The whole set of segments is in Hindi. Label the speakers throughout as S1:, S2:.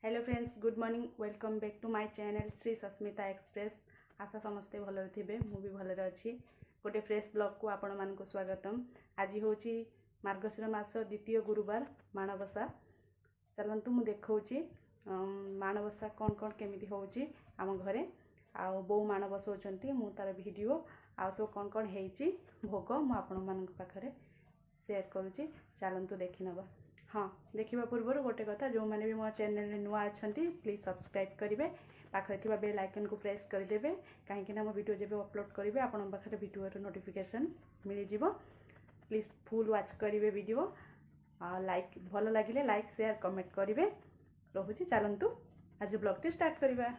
S1: Hello friends, good morning. Welcome back to my channel Shri Sasmita express. आशा समस्ते भल थे, मुझे भलरे अच्छी। गोटे फ्रेश ब्लॉग को आपण मानक स्वागतम। आज हूँ मार्गशीर मास द्वितीय गुरुवार माणबसा। चलतु मुझे देखी माणबसा कौन कौन केमी होची आम घरे आउ बो माण बसौं मु तार वीडियो आ सब कौन कौन होती भोग मु आपण मान पाखे शेयर करुँची। चलतु देखी नवा। हाँ, देखा पूर्व गोटे कथा, जो मैंने भी मो चैनल नुआ अच्छा प्लीज सब्सक्राइब करेंगे, पाखे थी बेल आइकन को प्रेस करदे कहीं मो वीडियो जब अपलोड करेंगे आपण पाखे वीडियो नोटिफिकेशन मिल जाव। प्लीज फुल वाच करेंगे वीडियो। लाइक भल लगे लाइक शेयर कमेंट करेंगे। रोचे चलतु आज ब्लॉग टी स्टार्ट करवा।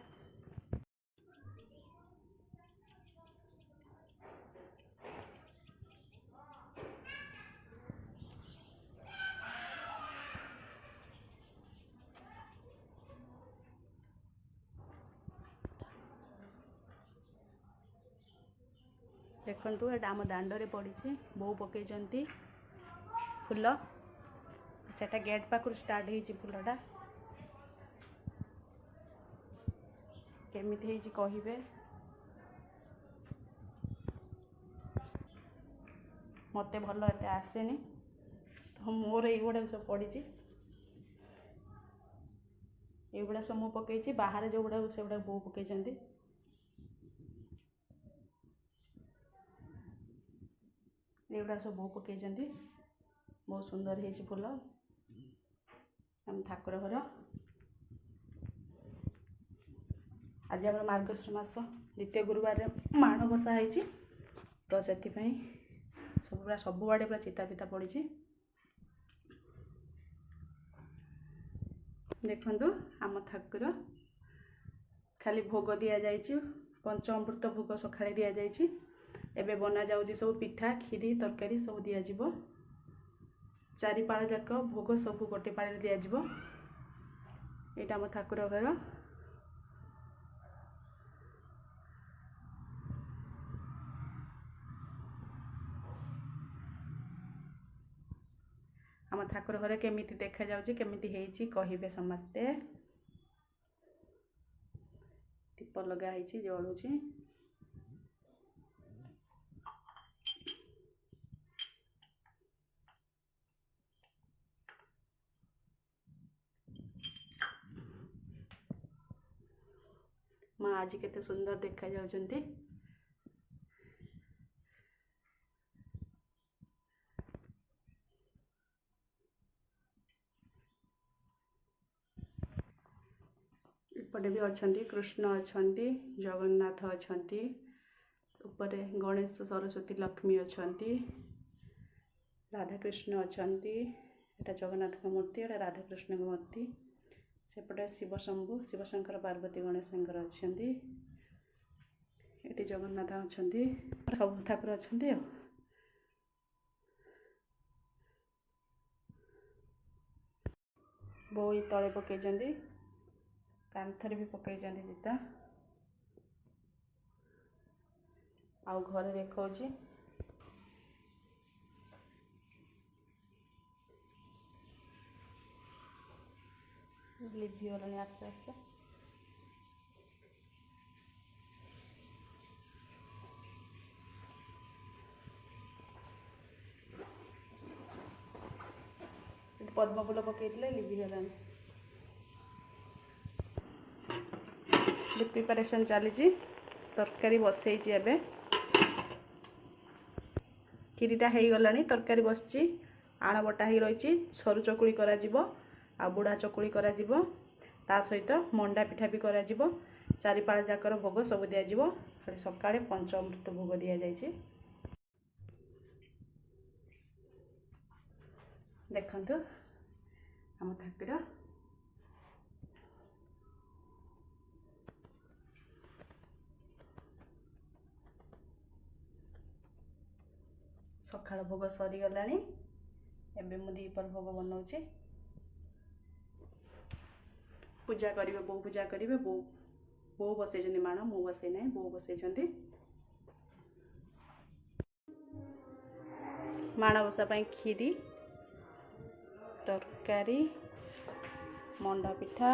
S1: देखु एटा आम दांडे पड़ी बो पकई फुल से गेट पाखर स्टार्ट हो फुलटा केमी कहे मत भल एत आसेनी तो मोर युवा सब पड़ी युवा सब मु पकई बाहर जो गुड़ा से गुड़ा बो पकई एगुड़ा सब बो पकई बहुत सुंदर है फुल आम ठाकुर घर। आज आम मार्गशीर मास द्वितीय गुरुवार माण बसा है तो से सब सबुआड़े पूरा चिता पिता पड़ी। देखु आम ठाकुर खाली भोग दि जाइए, पंचामृत भोग सका दि जाइए। एबे बना जाउची सब पिठा खीरी तरकारी सब दिज्व। चारि पाड़ जाक भोग सब गोटे पाड़ दिज्व। यहाँ आम ठाकुर घर। आम ठाकुर घर केमिति देखा जाउची केमिति हेची कहिबे समस्ते। दीप लगा हेची जळुची। माँ आज केते सुंदर देखा जाउचंती। एपटे भी अच्छी कृष्ण अच्छी जगन्नाथ अच्छी ऊपर गणेश सरस्वती लक्ष्मी अच्छी राधाकृष्ण अच्छी। एटा जगन्नाथ मूर्ति, एटा राधाकृष्ण मूर्ति। सेपटे शिव शंभु शिवशंकर पार्वती गणेशंकर अच्छा। ये जगन्नाथ अच्छा सब ठाकुर अच्छा। बो तले पकई कांथर भी पकई चिता आउ घर देखा लिपि गलानी आस्ते आस्ते। पद्म फूल पकई लिपि गलानी। प्रिपरेशन चली तरकारी बसई एबे खीरीटा हो गलानी। तरकारी बसची आण बटा हो रही। सरू चकुड़ी करा जीवो आ बुढ़ा चकुड़ी करा जीवो। ता सहित मंडा पिठा भी करा जीवो। चारि पाड़ जाकर भोग सब दि जाव। खाली सकाळे पंचामृत भोग दि जाइए। देखंतु आम ठाकुर सकाळ भोग सरी गलानी। एबे मु दीपर भोग बनाऊची। पूजा करिवे बो पूजा करिवे बो बो बसई माण मु बसई ना बो बसई माण बसा खीरी तरकारी मंडा पिठा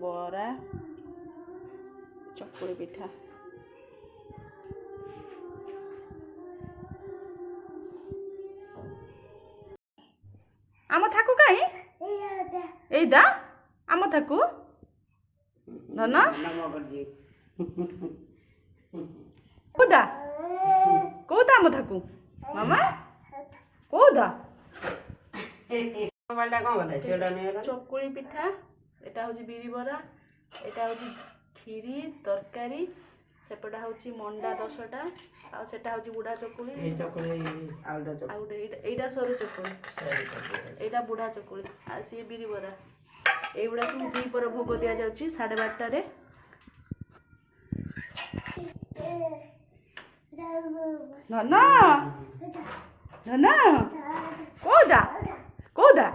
S1: बरा चकुली पिठा आम थाकू कहीं एदा आम थाकू धन कोदा कोदा आम थाकू मामा कोदा चकुली पिठा एटा हूँ बिरी बरा एटा हूँ खीरी तरकारी सेपटा हूँ मंडा 10टा आटा हूँ बुढ़ा चकुली एटा सरू चकुली एटा बुढ़ा चकुली आ सी बिरी बरा एगुड़ा सब दीपर भोग दि जाऊँ 12:30 धन धन कोदा कोदा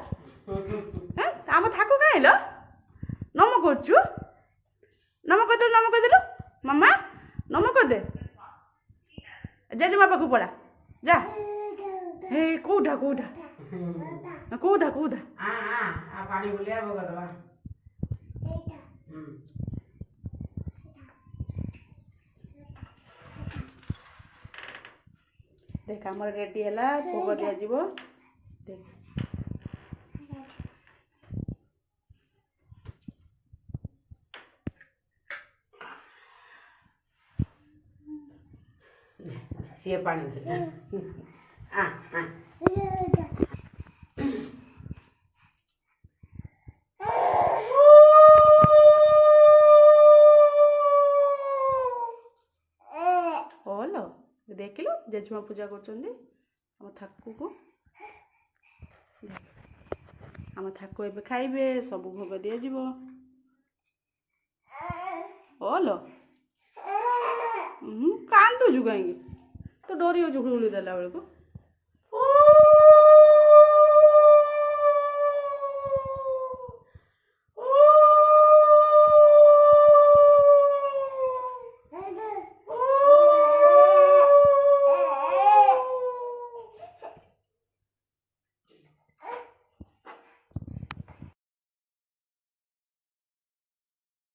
S1: आम थाकू कहीं नम करचु नम करदेलु मामा नम करदे जेजेमा पाखु पड़ा जा हे कोठा कोठा कोठा कोठा देख आमर रेडी है भोग दि देख
S2: सी पानी
S1: ओलो देख लो जेजेमा पूजा कर थाकू को आम थाकू ए खाइबे सब भोग दि ओलो कांदुचु कहीं तो डरी जाऊँ हुड़ी देला बेलू